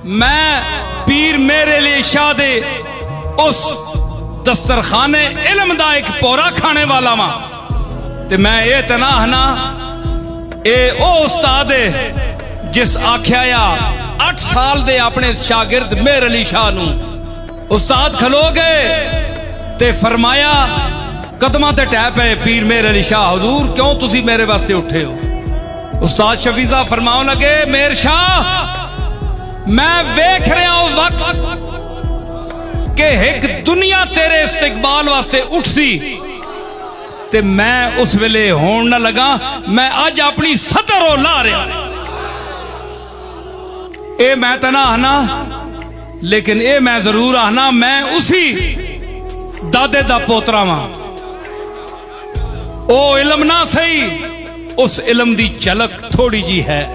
میں پیر میرے لیے شاہ دے اس دسترخانے علم دا ایک پورا کھانے والا ماں تے میں اے تناہ نا اے او استاد ہے جس آکھیا یا 8 سال دے اپنے شاگرد میر علی شاہ نو استاد کھلو گئے تے فرمایا قدمہ تے ٹیپ ہے پیر میر علی شاہ حضور کیوں تسی میرے واسطے اٹھے ہو؟ استاد شفیع فرماؤ لگے میر شاہ میں ویکھ رہا ہوں وقت کہ ایک دنیا تیرے استقبال واسطے اٹھ سی تے میں اس ویلے ہون نہ لگا میں اج اپنی سطر لا رہا اے میں تنا آنا لیکن اے میں ضرور آنا میں اسی دادے دا پوترا ماں او علم نہ سہی اس علم دی جھلک تھوڑی جی ہے